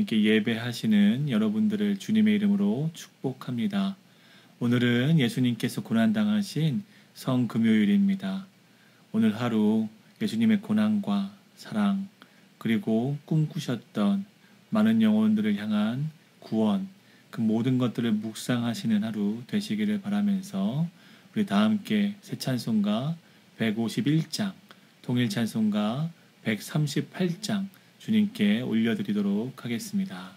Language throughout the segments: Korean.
주님께 예배하시는 여러분들을 주님의 이름으로 축복합니다. 오늘은 예수님께서 고난당하신 성금요일입니다. 오늘 하루 예수님의 고난과 사랑, 그리고 꿈꾸셨던 많은 영혼들을 향한 구원, 그 모든 것들을 묵상하시는 하루 되시기를 바라면서 우리 다 함께 새 찬송가 151장, 통일 찬송가 138장 주님께 올려드리도록 하겠습니다.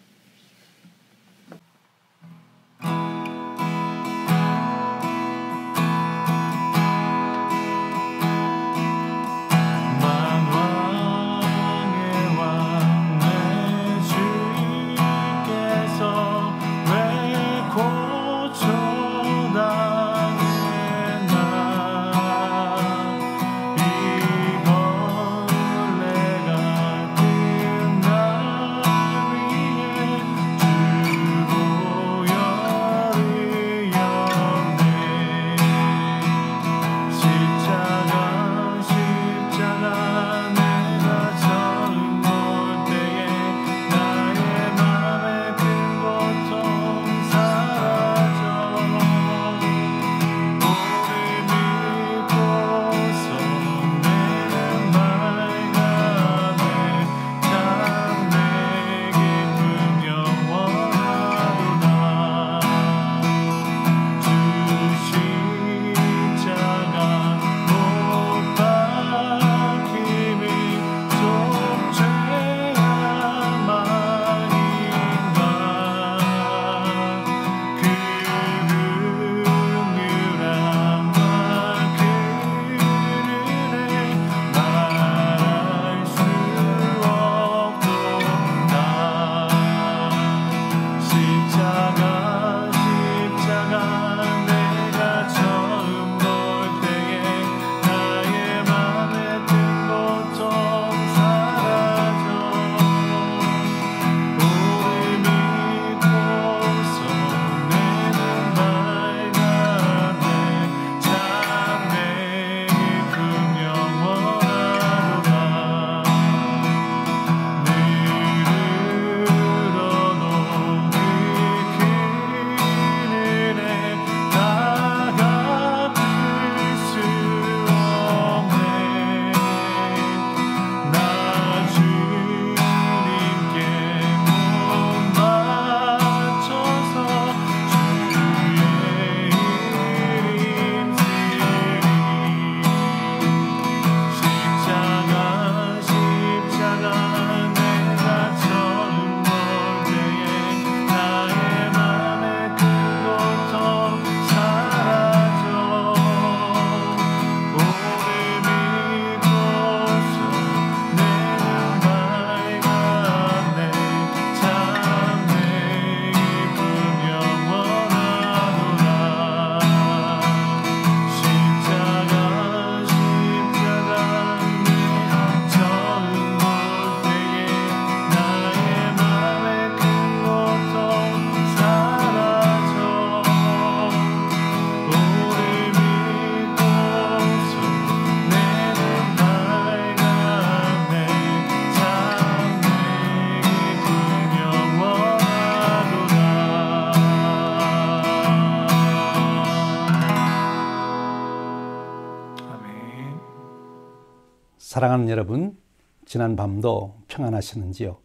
사랑하는 여러분, 지난 밤도 평안하셨는지요?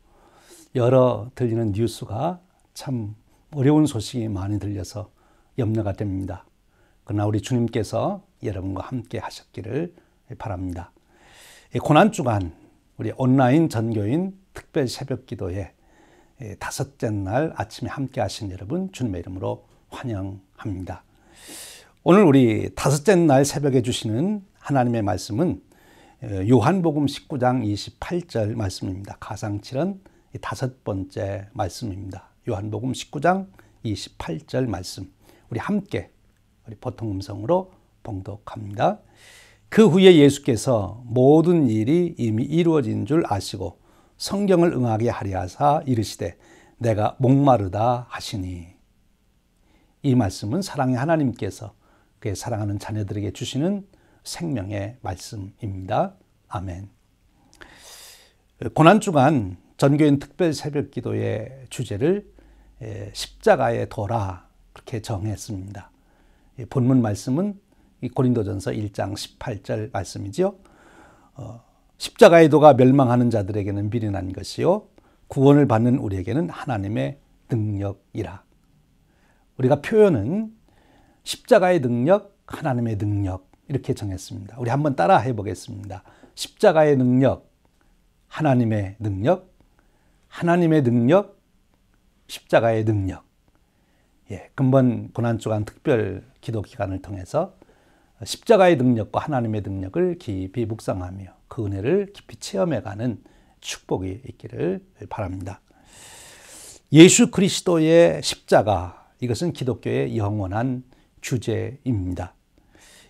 여러 들리는 뉴스가 참 어려운 소식이 많이 들려서 염려가 됩니다. 그러나 우리 주님께서 여러분과 함께 하셨기를 바랍니다. 고난주간 우리 온라인 전교인 특별 새벽 기도에 다섯째 날 아침에 함께 하신 여러분 주님의 이름으로 환영합니다. 오늘 우리 다섯째 날 새벽에 주시는 하나님의 말씀은 요한복음 19장 28절 말씀입니다. 가상칠은 다섯 번째 말씀입니다. 요한복음 19장 28절 말씀, 우리 함께 우리 보통 음성으로 봉독합니다. 그 후에 예수께서 모든 일이 이미 이루어진 줄 아시고 성경을 응하게 하려 하사 이르시되 내가 목마르다 하시니. 이 말씀은 사랑의 하나님께서 그의 사랑하는 자녀들에게 주시는 생명의 말씀입니다. 아멘. 고난주간 전교인 특별 새벽 기도의 주제를 십자가의 도라 그렇게 정했습니다. 본문 말씀은 고린도전서 1장 18절 말씀이죠. 십자가의 도가 멸망하는 자들에게는 미련한 것이요 구원을 받는 우리에게는 하나님의 능력이라. 우리가 표현은 십자가의 능력, 하나님의 능력 이렇게 정했습니다. 우리 한번 따라 해보겠습니다. 십자가의 능력, 하나님의 능력, 하나님의 능력, 십자가의 능력. 근본 고난주간 특별 기도 기간을 통해서 십자가의 능력과 하나님의 능력을 깊이 묵상하며 그 은혜를 깊이 체험해가는 축복이 있기를 바랍니다. 예수 그리스도의 십자가, 이것은 기독교의 영원한 주제입니다.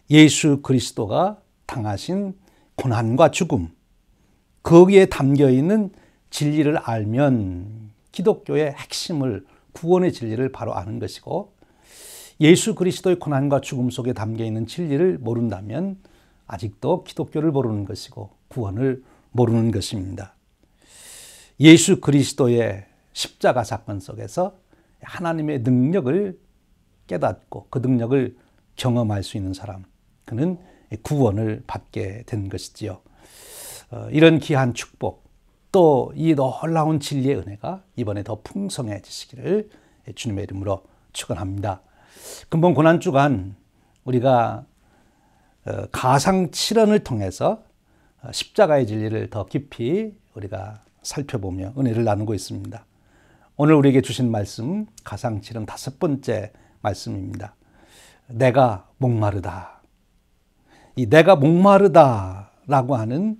예수 그리스도가 당하신 고난과 죽음, 거기에 담겨있는 진리를 알면 기독교의 핵심을, 구원의 진리를 바로 아는 것이고, 예수 그리스도의 고난과 죽음 속에 담겨있는 진리를 모른다면 아직도 기독교를 모르는 것이고 구원을 모르는 것입니다. 예수 그리스도의 십자가 사건 속에서 하나님의 능력을 깨닫고 그 능력을 경험할 수 있는 사람, 그는 구원을 받게 된 것이지요. 이런 귀한 축복, 또 이 놀라운 진리의 은혜가 이번에 더 풍성해지시기를 주님의 이름으로 축원합니다. 근본 고난주간 우리가 가상칠언을 통해서 십자가의 진리를 더 깊이 우리가 살펴보며 은혜를 나누고 있습니다. 오늘 우리에게 주신 말씀 가상칠언 5번째 말씀입니다. 내가 목마르다. 이 내가 목마르다라고 하는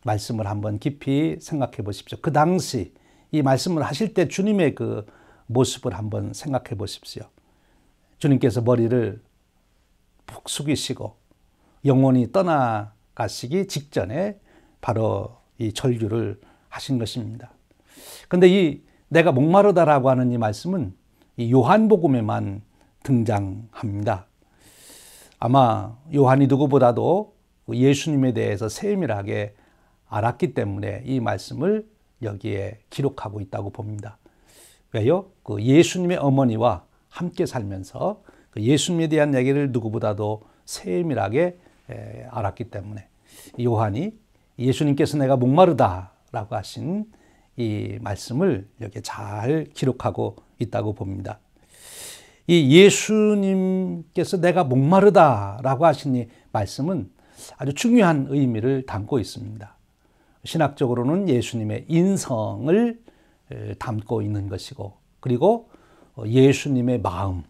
말씀을 한번 깊이 생각해 보십시오. 그 당시 이 말씀을 하실 때 주님의 그 모습을 한번 생각해 보십시오. 주님께서 머리를 푹 숙이시고 영혼이 떠나가시기 직전에 바로 이 절규를 하신 것입니다. 그런데 이 내가 목마르다라고 하는 이 말씀은 이 요한복음에만 등장합니다. 아마 요한이 누구보다도 예수님에 대해서 세밀하게 알았기 때문에 이 말씀을 여기에 기록하고 있다고 봅니다. 왜요? 그 예수님의 어머니와 함께 살면서 그 예수님에 대한 얘기를 누구보다도 세밀하게 알았기 때문에 요한이 예수님께서 내가 목마르다라고 하신 이 말씀을 여기에 잘 기록하고 있다고 봅니다. 이 예수님께서 내가 목마르다라고 하신 이 말씀은 아주 중요한 의미를 담고 있습니다. 신학적으로는 예수님의 인성을 담고 있는 것이고, 그리고 예수님의 마음,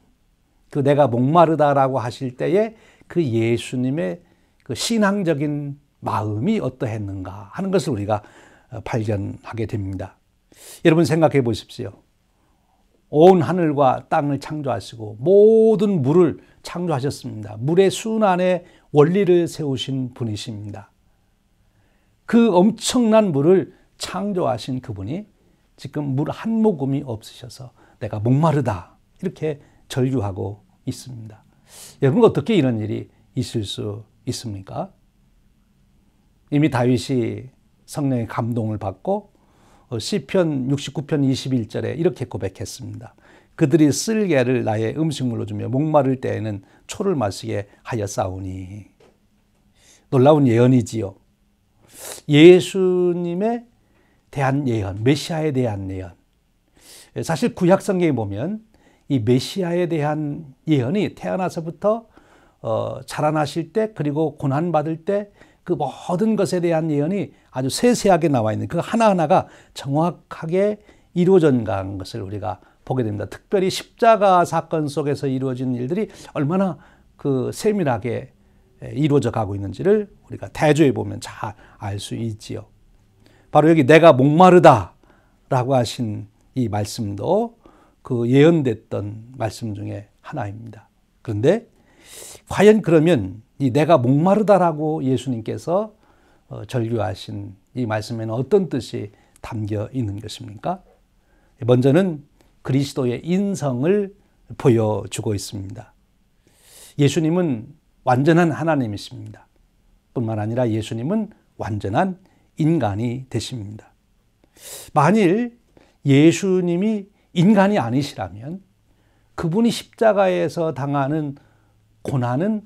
그 내가 목마르다라고 하실 때에 그 예수님의 그 신앙적인 마음이 어떠했는가 하는 것을 우리가 발견하게 됩니다. 여러분 생각해 보십시오. 온 하늘과 땅을 창조하시고 모든 물을 창조하셨습니다. 물의 순환의 원리를 세우신 분이십니다. 그 엄청난 물을 창조하신 그분이 지금 물 한 모금이 없으셔서 내가 목마르다 이렇게 절규하고 있습니다. 여러분 어떻게 이런 일이 있을 수 있습니까? 이미 다윗이 성령의 감동을 받고 시편 69편 21절에 이렇게 고백했습니다. 그들이 쓸개를 나의 음식물로 주며 목마를 때에는 초를 마시게 하였사오니. 놀라운 예언이지요. 예수님에 대한 예언, 메시아에 대한 예언. 사실 구약 성경에 보면 이 메시아에 대한 예언이 태어나서부터 자라나실 때, 그리고 고난받을 때 그 모든 것에 대한 예언이 아주 세세하게 나와 있는 그 하나하나가 정확하게 이루어진 것을 우리가 보게 됩니다. 특별히 십자가 사건 속에서 이루어진 일들이 얼마나 그 세밀하게 이루어져 가고 있는지를 우리가 대조해 보면 잘 알 수 있지요. 바로 여기 내가 목마르다라고 하신 이 말씀도 그 예언됐던 말씀 중에 하나입니다. 그런데 과연 그러면 이 내가 목마르다라고 예수님께서 절규하신 이 말씀에는 어떤 뜻이 담겨 있는 것입니까? 먼저는 그리스도의 인성을 보여주고 있습니다. 예수님은 완전한 하나님이십니다. 뿐만 아니라 예수님은 완전한 인간이 되십니다. 만일 예수님이 인간이 아니시라면 그분이 십자가에서 당하는 고난은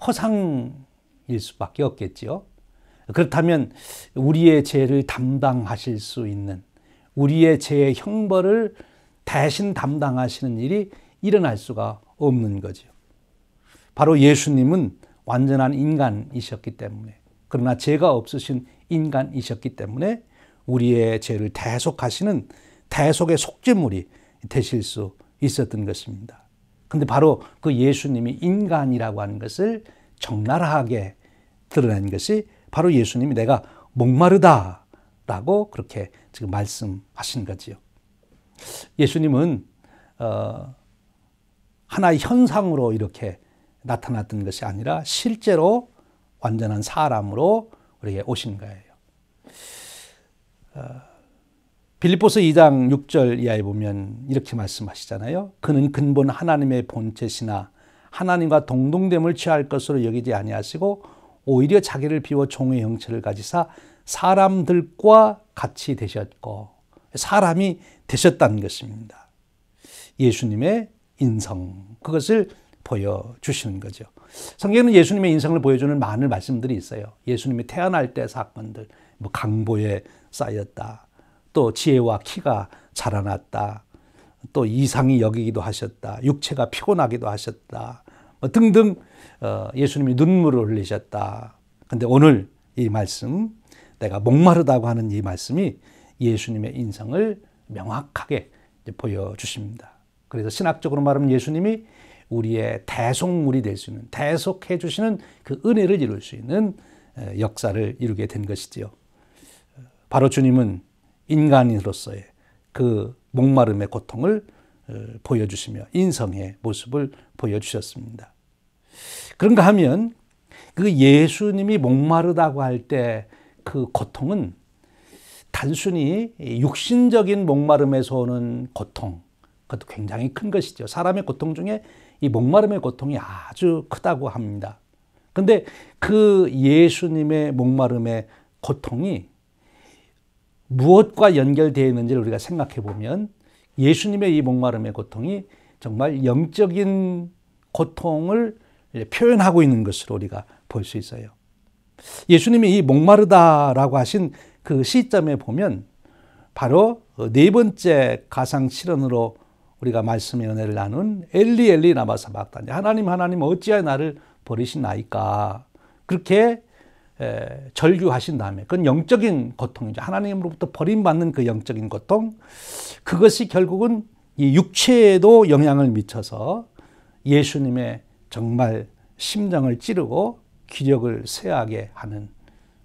허상일 수밖에 없겠지요. 그렇다면 우리의 죄를 담당하실 수 있는, 우리의 죄의 형벌을 대신 담당하시는 일이 일어날 수가 없는 거죠. 바로 예수님은 완전한 인간이셨기 때문에, 그러나 죄가 없으신 인간이셨기 때문에 우리의 죄를 대속하시는 대속의 속죄물이 되실 수 있었던 것입니다. 근데 바로 그 예수님이 인간이라고 하는 것을 적나라하게 드러낸 것이 바로 예수님이 내가 목마르다라고 그렇게 지금 말씀하신 거지요. 예수님은 하나의 현상으로 이렇게 나타났던 것이 아니라 실제로 완전한 사람으로 우리에게 오신 거예요. 빌립보서 2장 6절 이하에 보면 이렇게 말씀하시잖아요. 그는 근본 하나님의 본체시나 하나님과 동등됨을 취할 것으로 여기지 아니하시고 오히려 자기를 비워 종의 형체를 가지사 사람들과 같이 되셨고, 사람이 되셨다는 것입니다. 예수님의 인성, 그것을 보여주시는 거죠. 성경에는 예수님의 인성을 보여주는 많은 말씀들이 있어요. 예수님이 태어날 때 사건들, 강보에 쌓였다, 또 지혜와 키가 자라났다, 또 이상히 여기기도 하셨다, 육체가 피곤하기도 하셨다, 등등 예수님이 눈물을 흘리셨다. 근데 오늘 이 말씀, 내가 목마르다고 하는 이 말씀이 예수님의 인성을 명확하게 보여주십니다. 그래서 신학적으로 말하면 예수님이 우리의 대속물이 될 수 있는, 대속해 주시는 그 은혜를 이룰 수 있는 역사를 이루게 된 것이지요. 바로 주님은 인간으로서의 그 목마름의 고통을 보여주시며 인성의 모습을 보여주셨습니다. 그런가 하면 그 예수님이 목마르다고 할 때 그 고통은 단순히 육신적인 목마름에서 오는 고통, 그것도 굉장히 큰 것이죠. 사람의 고통 중에 이 목마름의 고통이 아주 크다고 합니다. 그런데 그 예수님의 목마름의 고통이 무엇과 연결되어 있는지를 우리가 생각해 보면 예수님의 이 목마름의 고통이 정말 영적인 고통을 표현하고 있는 것으로 우리가 볼 수 있어요. 예수님이 이 목마르다라고 하신 그 시점에 보면 바로 네 번째 가상 실현으로 우리가 말씀의 은혜를 나눈 엘리 엘리 라마 사박다니, 하나님 하나님 어찌하여 나를 버리시나이까, 그렇게 절규하신 다음에, 그건 영적인 고통이죠. 하나님으로부터 버림받는 그 영적인 고통, 그것이 결국은 이 육체에도 영향을 미쳐서 예수님의 정말 심장을 찌르고 기력을 쇠하게 하는,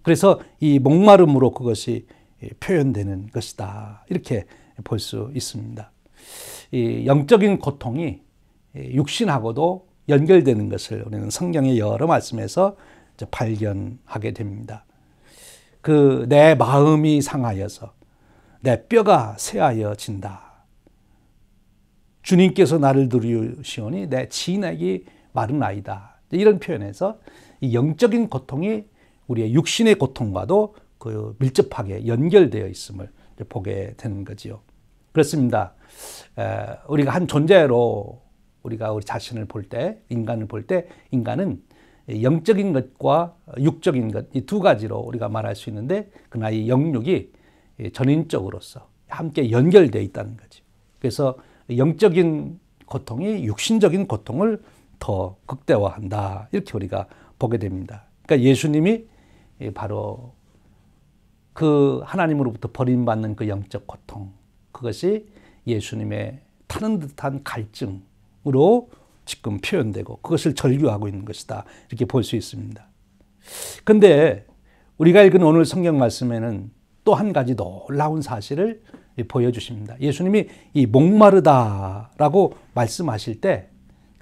그래서 이 목마름으로 그것이 표현되는 것이다, 이렇게 볼 수 있습니다. 이 영적인 고통이 육신하고도 연결되는 것을 우리는 성경의 여러 말씀에서 발견하게 됩니다. 그 내 마음이 상하여서 내 뼈가 쇠하여진다. 주님께서 나를 두르시오니 내 진액이 마르나이다. 이런 표현에서 이 영적인 고통이 우리의 육신의 고통과도 그 밀접하게 연결되어 있음을 보게 되는 거지요. 그렇습니다. 우리가 한 존재로 우리가 우리 자신을 볼 때, 인간을 볼 때, 인간은 영적인 것과 육적인 것, 이 두 가지로 우리가 말할 수 있는데, 그러나 이 영육이 전인적으로서 함께 연결되어 있다는 거죠. 그래서 영적인 고통이 육신적인 고통을 더 극대화한다, 이렇게 우리가 보게 됩니다. 그러니까 예수님이 바로 그 하나님으로부터 버림받는 그 영적 고통, 그것이 예수님의 타는 듯한 갈증으로 지금 표현되고 그것을 절규하고 있는 것이다, 이렇게 볼 수 있습니다. 그런데 우리가 읽은 오늘 성경 말씀에는 또 한 가지 놀라운 사실을 보여주십니다. 예수님이 이 목마르다라고 말씀하실 때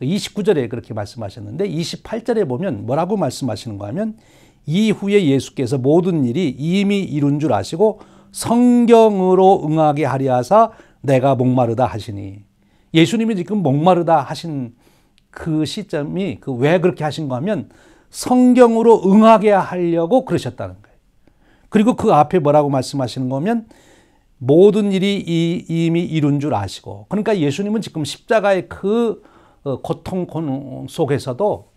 29절에 그렇게 말씀하셨는데 28절에 보면 뭐라고 말씀하시는가 하면, 이후에 예수께서 모든 일이 이미 이룬 줄 아시고 성경으로 응하게 하려 하사 내가 목마르다 하시니, 예수님이 지금 목마르다 하신 그 시점이 왜 그렇게 하신가 하면 성경으로 응하게 하려고 그러셨다는 거예요. 그리고 그 앞에 뭐라고 말씀하시는 거면 모든 일이 이미 이룬 줄 아시고, 그러니까 예수님은 지금 십자가의 그 고통 속에서도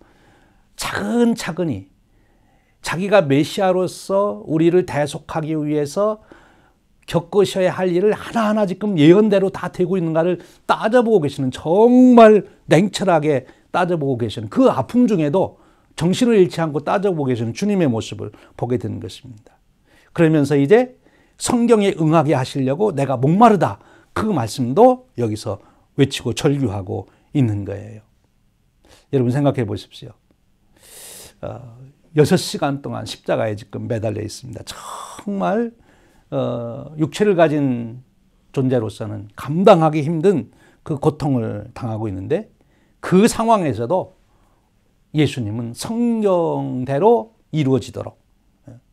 차근차근히 자기가 메시아로서 우리를 대속하기 위해서 겪으셔야 할 일을 하나하나 지금 예언대로 다 되고 있는가를 따져보고 계시는, 정말 냉철하게 따져보고 계시는, 그 아픔 중에도 정신을 잃지 않고 따져보고 계시는 주님의 모습을 보게 되는 것입니다. 그러면서 이제 성경에 응하게 하시려고 내가 목마르다, 그 말씀도 여기서 외치고 절규하고 있는 거예요. 여러분 생각해 보십시오. 6시간 동안 십자가에 지금 매달려 있습니다. 정말 육체를 가진 존재로서는 감당하기 힘든 그 고통을 당하고 있는데, 그 상황에서도 예수님은 성경대로 이루어지도록,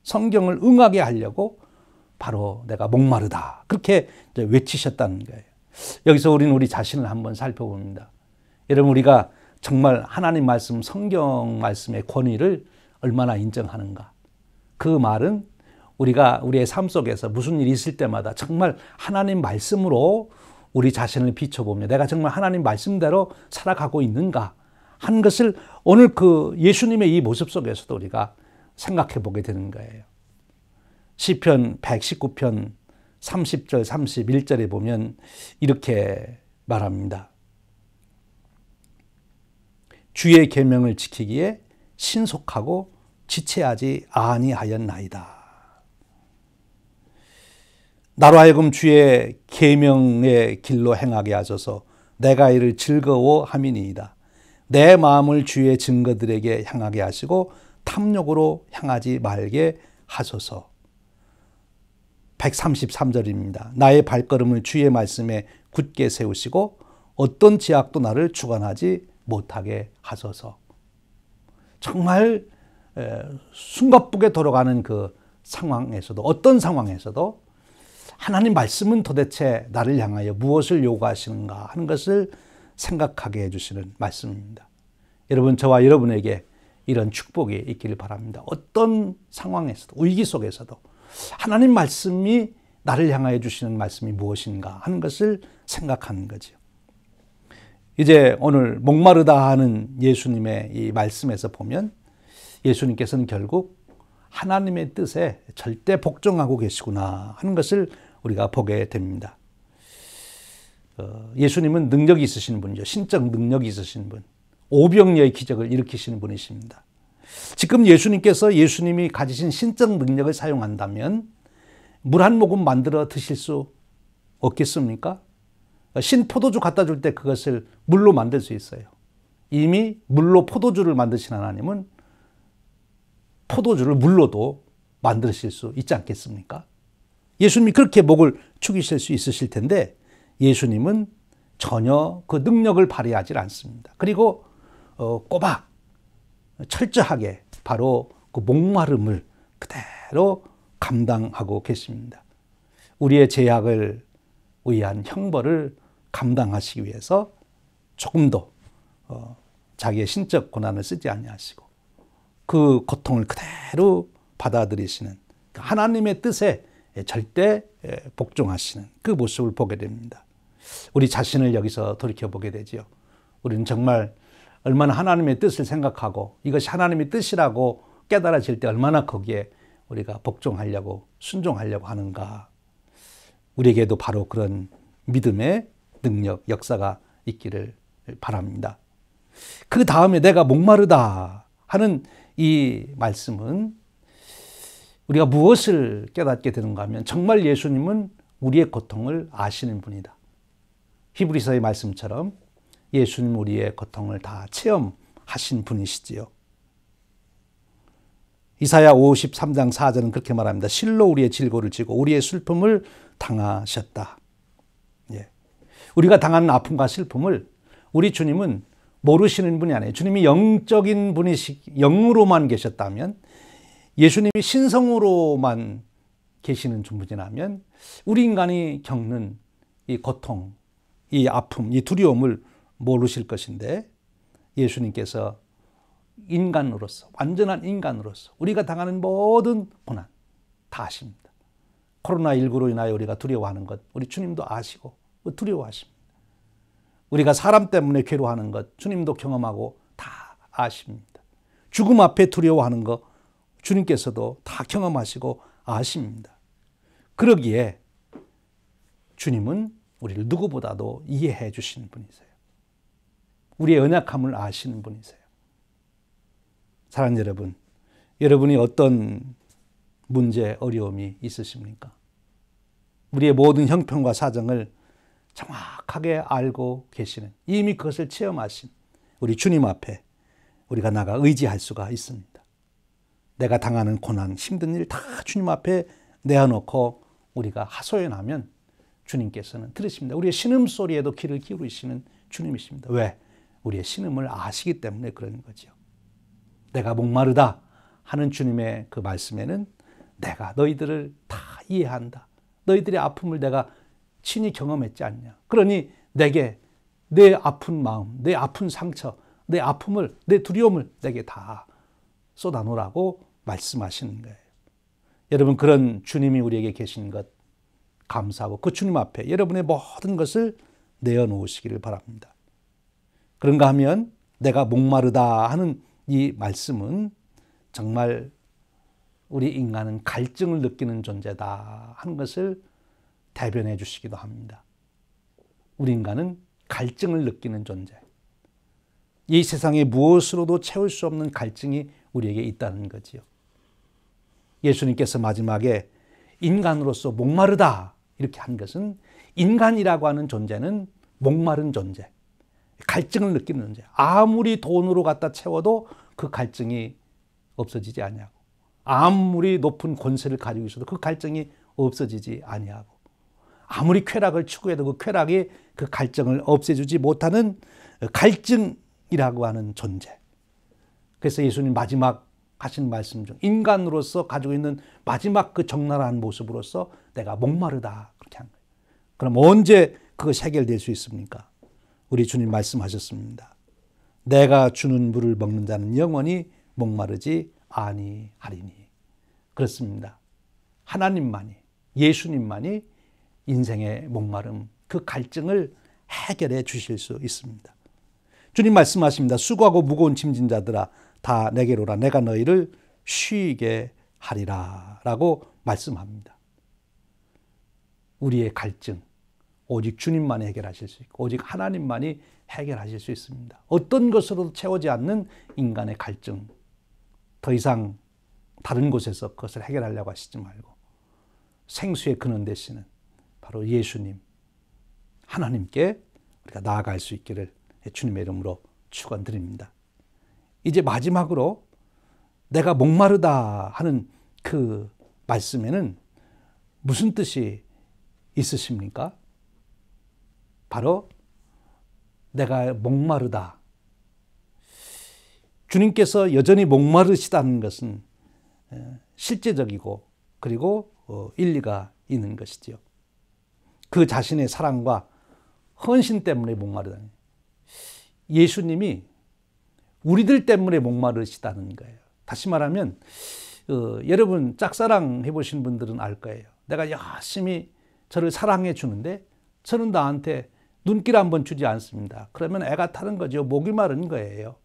성경을 응하게 하려고 바로 내가 목마르다, 그렇게 외치셨다는 거예요. 여기서 우리는 우리 자신을 한번 살펴봅니다. 여러분, 우리가 정말 하나님 말씀, 성경 말씀의 권위를 얼마나 인정하는가. 그 말은 우리가 우리의 삶 속에서 무슨 일이 있을 때마다 정말 하나님 말씀으로 우리 자신을 비춰보며 내가 정말 하나님 말씀대로 살아가고 있는가 하는 것을 오늘 그 예수님의 이 모습 속에서도 우리가 생각해 보게 되는 거예요. 시편 119편 30절 31절에 보면 이렇게 말합니다. 주의 계명을 지키기에 신속하고 지체하지 아니하였나이다. 나로 하여금 주의 계명의 길로 행하게 하소서. 내가 이를 즐거워함이니이다. 내 마음을 주의 증거들에게 향하게 하시고 탐욕으로 향하지 말게 하소서. 133절입니다. 나의 발걸음을 주의 말씀에 굳게 세우시고 어떤 제약도 나를 주관하지 못하게 하소서. 정말 숨가쁘게 돌아가는 그 상황에서도, 어떤 상황에서도 하나님 말씀은 도대체 나를 향하여 무엇을 요구하시는가 하는 것을 생각하게 해주시는 말씀입니다. 여러분, 저와 여러분에게 이런 축복이 있기를 바랍니다. 어떤 상황에서도, 위기 속에서도 하나님 말씀이 나를 향하여 주시는 말씀이 무엇인가 하는 것을 생각하는 거죠. 이제 오늘 목마르다 하는 예수님의 이 말씀에서 보면 예수님께서는 결국 하나님의 뜻에 절대 복종하고 계시구나 하는 것을 우리가 보게 됩니다. 예수님은 능력이 있으신 분이죠. 신적 능력이 있으신 분. 오병이어의 기적을 일으키시는 분이십니다. 지금 예수님께서 예수님이 가지신 신적 능력을 사용한다면 물 한 모금 만들어 드실 수 없겠습니까? 신포도주 갖다 줄 때 그것을 물로 만들 수 있어요. 이미 물로 포도주를 만드신 하나님은 포도주를 물로도 만드실 수 있지 않겠습니까? 예수님이 그렇게 목을 축이실 수 있으실 텐데 예수님은 전혀 그 능력을 발휘하지 않습니다. 그리고 꼬박 철저하게 바로 그 목마름을 그대로 감당하고 계십니다. 우리의 죄악을 위한 형벌을 감당하시기 위해서 조금도 자기의 신적 고난을 쓰지 아니하시고 그 고통을 그대로 받아들이시는 하나님의 뜻에 절대 복종하시는 그 모습을 보게 됩니다. 우리 자신을 여기서 돌이켜보게 되죠. 우리는 정말 얼마나 하나님의 뜻을 생각하고 이것이 하나님의 뜻이라고 깨달아질 때 얼마나 거기에 우리가 복종하려고 순종하려고 하는가. 우리에게도 바로 그런 믿음의 능력, 역사가 있기를 바랍니다. 그 다음에 내가 목마르다 하는 이 말씀은 우리가 무엇을 깨닫게 되는가 하면 정말 예수님은 우리의 고통을 아시는 분이다. 히브리서의 말씀처럼 예수님 우리의 고통을 다 체험하신 분이시지요. 이사야 53장 4절은 그렇게 말합니다. 실로 우리의 질고를 지고 우리의 슬픔을 당하셨다. 예. 우리가 당하는 아픔과 슬픔을 우리 주님은 모르시는 분이 아니에요. 주님이 영적인 영으로만 계셨다면, 예수님이 신성으로만 계시는 분이라면 우리 인간이 겪는 이 고통, 이 아픔, 이 두려움을 모르실 것인데 예수님께서 인간으로서, 완전한 인간으로서 우리가 당하는 모든 고난 다 아십니다. 코로나19로 인하여 우리가 두려워하는 것 우리 주님도 아시고 두려워하십니다. 우리가 사람 때문에 괴로워하는 것 주님도 경험하고 다 아십니다. 죽음 앞에 두려워하는 것 주님께서도 다 경험하시고 아십니다. 그러기에 주님은 우리를 누구보다도 이해해 주시는 분이세요. 우리의 연약함을 아시는 분이세요. 사랑하는 여러분, 여러분이 어떤 문제, 어려움이 있으십니까? 우리의 모든 형편과 사정을 정확하게 알고 계시는, 이미 그것을 체험하신 우리 주님 앞에 우리가 나가 의지할 수가 있습니다. 내가 당하는 고난, 힘든 일 다 주님 앞에 내어놓고 우리가 하소연하면 주님께서는 들으십니다. 우리의 신음소리에도 귀를 기울이시는 주님이십니다. 왜? 우리의 신음을 아시기 때문에 그런 거죠. 내가 목마르다 하는 주님의 그 말씀에는 내가 너희들을 다 이해한다. 너희들의 아픔을 내가 친히 경험했지 않냐. 그러니 내게 내 아픈 마음, 내 아픈 상처, 내 아픔을, 내 두려움을 내게 다 쏟아놓으라고 말씀하시는 거예요. 여러분, 그런 주님이 우리에게 계신 것 감사하고 그 주님 앞에 여러분의 모든 것을 내어놓으시기를 바랍니다. 그런가 하면 내가 목마르다 하는 이 말씀은 정말 우리 인간은 갈증을 느끼는 존재다 하는 것을 대변해 주시기도 합니다. 우리 인간은 갈증을 느끼는 존재. 이 세상에 무엇으로도 채울 수 없는 갈증이 우리에게 있다는 거지요. 예수님께서 마지막에 인간으로서 목마르다 이렇게 한 것은 인간이라고 하는 존재는 목마른 존재, 갈증을 느끼는 존재. 아무리 돈으로 갖다 채워도 그 갈증이 없어지지 아니하고, 아무리 높은 권세를 가지고 있어도 그 갈증이 없어지지 아니하고, 아무리 쾌락을 추구해도 그 쾌락이 그 갈증을 없애주지 못하는 갈증이라고 하는 존재. 그래서 예수님 마지막 하신 말씀 중 인간으로서 가지고 있는 마지막 그 적나라한 모습으로서 내가 목마르다 그렇게 한 거예요. 그럼 언제 그것이 해결될 수 있습니까? 우리 주님 말씀하셨습니다. 내가 주는 물을 먹는 자는 영원히 목마르지 아니하리니. 그렇습니다. 하나님만이, 예수님만이 인생의 목마름, 그 갈증을 해결해 주실 수 있습니다. 주님 말씀하십니다. 수고하고 무거운 짐진 자들아 다 내게로 오라. 내가 너희를 쉬게 하리라 라고 말씀합니다. 우리의 갈증 오직 주님만이 해결하실 수 있고 오직 하나님만이 해결하실 수 있습니다. 어떤 것으로도 채우지 않는 인간의 갈증, 더 이상 다른 곳에서 그것을 해결하려고 하시지 말고 생수의 근원 되시는 바로 예수님, 하나님께 우리가 나아갈 수 있기를 주님의 이름으로 축원드립니다. 이제 마지막으로 내가 목마르다 하는 그 말씀에는 무슨 뜻이 있으십니까? 바로 내가 목마르다. 주님께서 여전히 목마르시다는 것은 실제적이고 그리고 일리가 있는 것이지요. 그 자신의 사랑과 헌신 때문에 목마르다니. 예수님이 우리들 때문에 목마르시다는 거예요. 다시 말하면 여러분 짝사랑 해보신 분들은 알 거예요. 내가 열심히 저를 사랑해 주는데 저는 나한테 눈길 한번 주지 않습니다. 그러면 애가 타는 거죠. 목이 마른 거예요.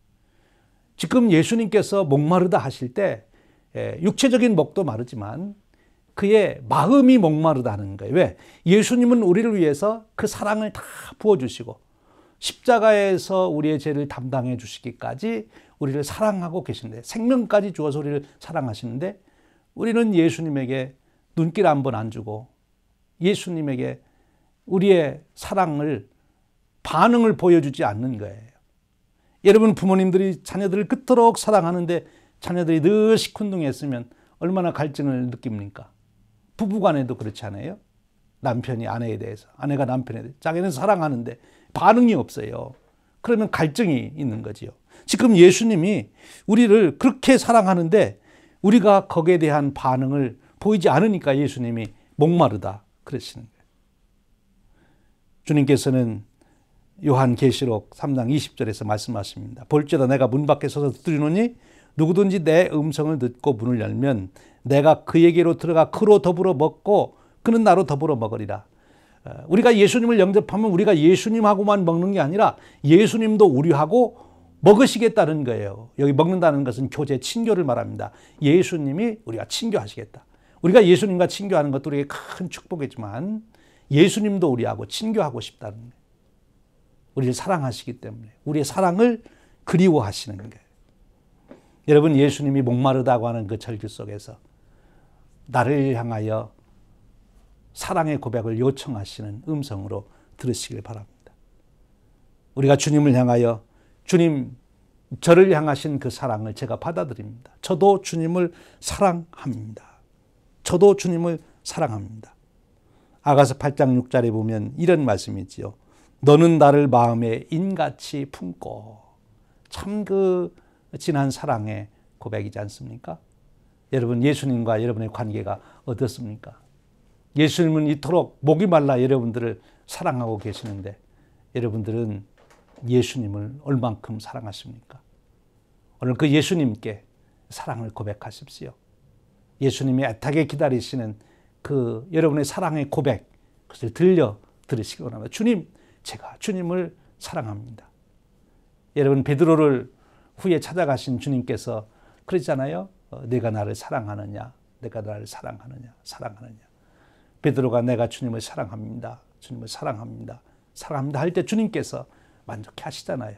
지금 예수님께서 목마르다 하실 때 육체적인 목도 마르지만 그의 마음이 목마르다는 거예요. 왜? 예수님은 우리를 위해서 그 사랑을 다 부어주시고 십자가에서 우리의 죄를 담당해 주시기까지 우리를 사랑하고 계신데 생명까지 주어서 우리를 사랑하시는데 우리는 예수님에게 눈길 한번 안 주고 예수님에게 우리의 사랑을 반응을 보여주지 않는 거예요. 여러분 부모님들이 자녀들을 그토록 사랑하는데 자녀들이 늘 시큰둥했으면 얼마나 갈증을 느낍니까? 부부간에도 그렇지 않아요? 남편이 아내에 대해서, 아내가 남편에 대해서 자기는 사랑하는데 반응이 없어요. 그러면 갈증이 있는 거지요. 지금 예수님이 우리를 그렇게 사랑하는데 우리가 거기에 대한 반응을 보이지 않으니까 예수님이 목마르다 그러시는 거예요. 주님께서는 요한계시록 3장 20절에서 말씀하십니다. 볼지어다 내가 문 밖에 서서 두드리노니 누구든지 내 음성을 듣고 문을 열면 내가 그에게로 들어가 그로 더불어 먹고 그는 나로 더불어 먹으리라. 우리가 예수님을 영접하면 우리가 예수님하고만 먹는 게 아니라 예수님도 우리하고 먹으시겠다는 거예요. 여기 먹는다는 것은 교제, 친교를 말합니다. 예수님이 우리가 친교하시겠다. 우리가 예수님과 친교하는 것도 우리에게 큰 축복이지만 예수님도 우리하고 친교하고 싶다는 거예요. 우리를 사랑하시기 때문에 우리의 사랑을 그리워하시는 거예요. 여러분, 예수님이 목마르다고 하는 그 절규 속에서 나를 향하여 사랑의 고백을 요청하시는 음성으로 들으시길 바랍니다. 우리가 주님을 향하여 주님, 저를 향하신 그 사랑을 제가 받아들입니다. 저도 주님을 사랑합니다. 저도 주님을 사랑합니다. 아가서 8장 6절에 보면 이런 말씀이 있지요. 너는 나를 마음에 인같이 품고. 참 그 진한 사랑의 고백이지 않습니까? 여러분, 예수님과 여러분의 관계가 어떻습니까? 예수님은 이토록 목이 말라 여러분들을 사랑하고 계시는데 여러분들은 예수님을 얼만큼 사랑하십니까? 오늘 그 예수님께 사랑을 고백하십시오. 예수님이 애타게 기다리시는 그 여러분의 사랑의 고백, 그것을 들으시기 원합니다. 주님, 제가 주님을 사랑합니다. 여러분, 베드로를 후에 찾아가신 주님께서 그러잖아요. 내가 나를 사랑하느냐, 내가 나를 사랑하느냐, 사랑하느냐. 베드로가 내가 주님을 사랑합니다, 주님을 사랑합니다, 사랑합니다 할 때 주님께서 만족해 하시잖아요.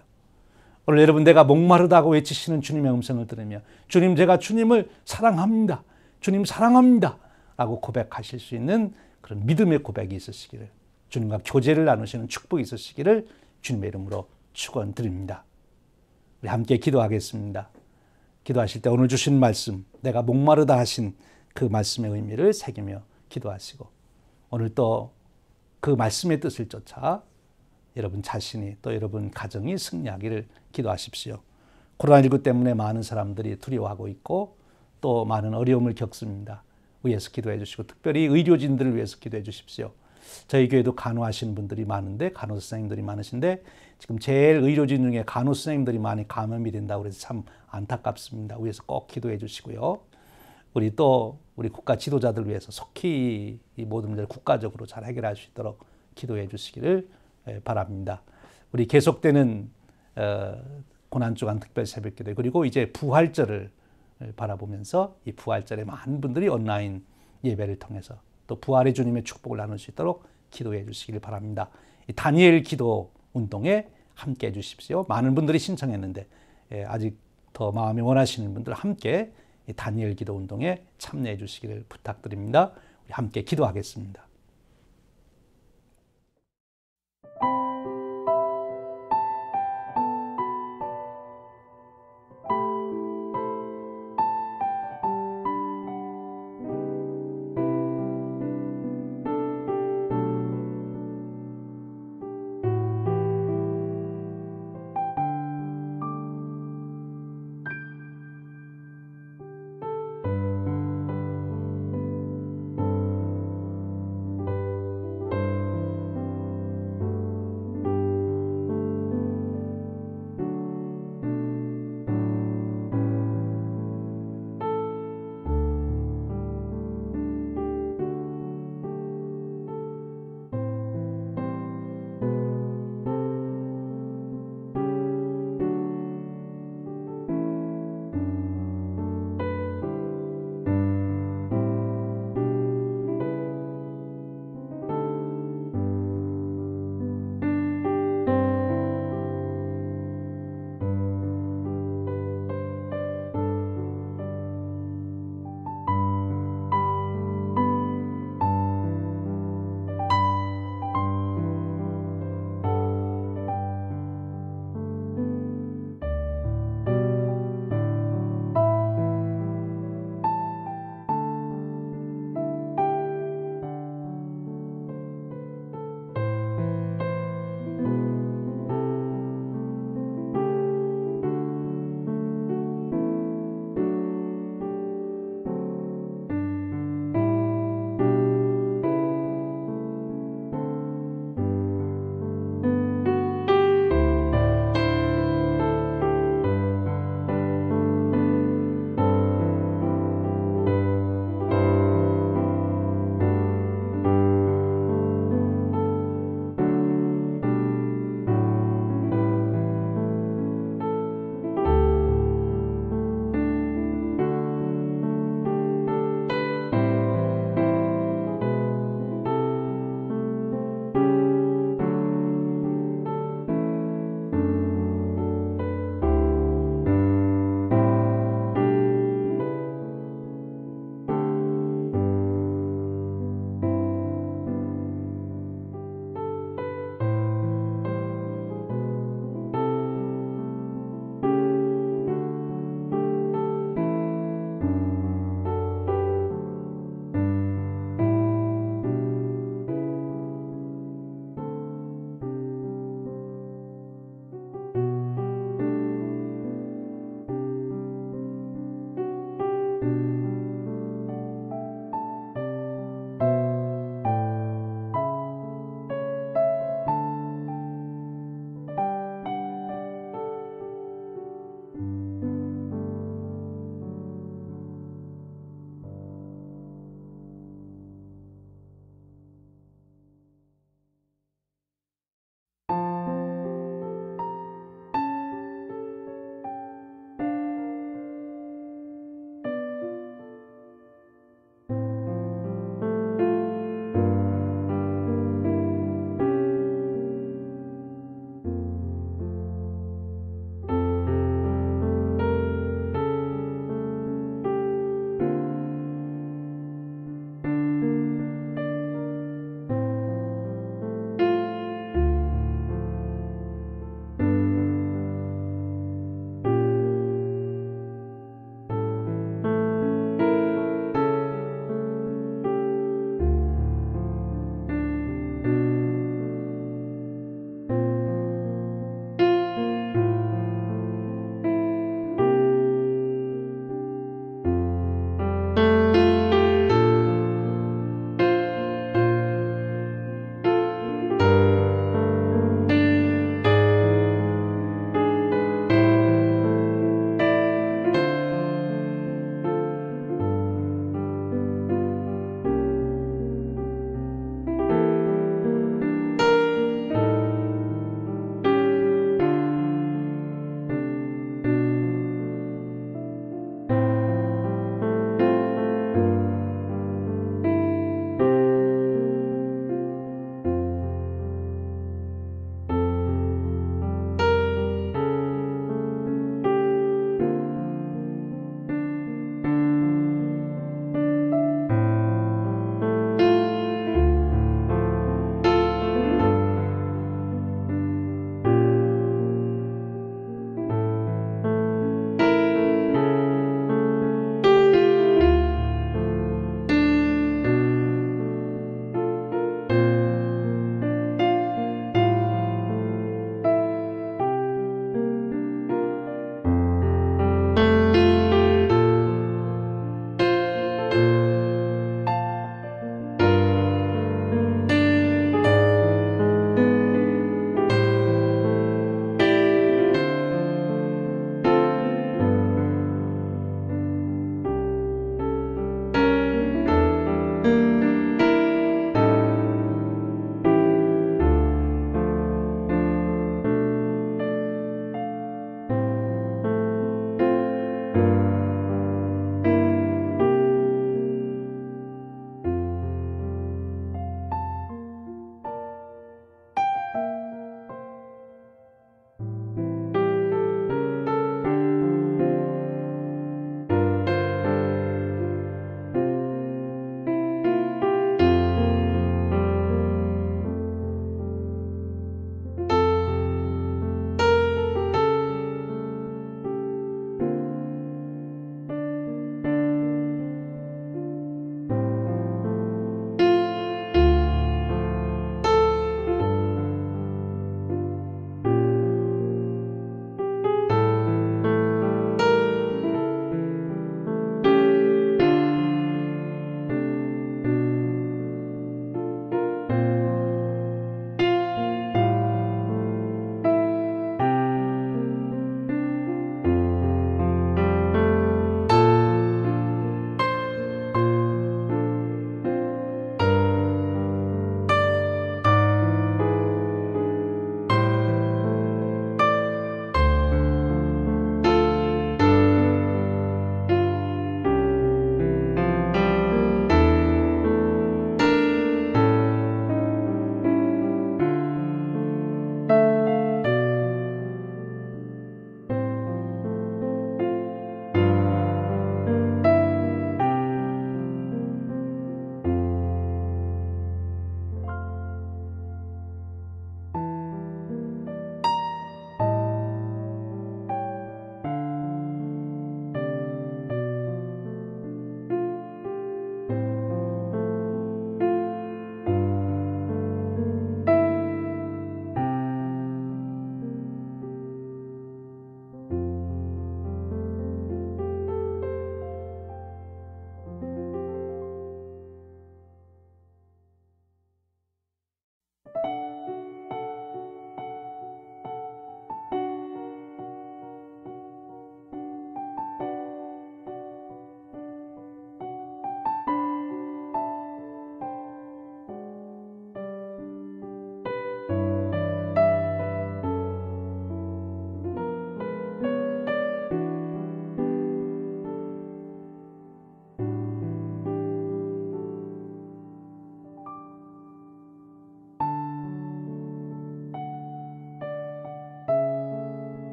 오늘 여러분, 내가 목마르다고 외치시는 주님의 음성을 들으며 주님, 제가 주님을 사랑합니다, 주님 사랑합니다 라고 고백하실 수 있는 그런 믿음의 고백이 있으시기를, 주님과 교제를 나누시는 축복이 있으시기를 주님의 이름으로 축원드립니다. 우리 함께 기도하겠습니다. 기도하실 때 오늘 주신 말씀, 내가 목마르다 하신 그 말씀의 의미를 새기며 기도하시고 오늘 또 그 말씀의 뜻을 쫓아 여러분 자신이 또 여러분 가정이 승리하기를 기도하십시오. 코로나19 때문에 많은 사람들이 두려워하고 있고 또 많은 어려움을 겪습니다. 위해서 기도해 주시고 특별히 의료진들을 위해서 기도해 주십시오. 저희 교회도 간호하시는 분들이 많은데 간호사 선생님들이 많으신데 지금 제일 의료진 중에 간호사 선생님들이 많이 감염이 된다고 해서 참 안타깝습니다. 위해서 꼭 기도해 주시고요. 우리 국가 지도자들 위해서 속히 이 모든 문제를 국가적으로 잘 해결할 수 있도록 기도해 주시기를 바랍니다. 우리 계속되는 고난주간 특별 새벽기도 그리고 이제 부활절을 바라보면서 이 부활절에 많은 분들이 온라인 예배를 통해서 또 부활의 주님의 축복을 나눌 수 있도록 기도해 주시기를 바랍니다. 이 다니엘 기도 운동에 함께 해 주십시오. 많은 분들이 신청했는데 아직 더 마음이 원하시는 분들 함께 이 다니엘 기도 운동에 참여해 주시기를 부탁드립니다. 우리 함께 기도하겠습니다.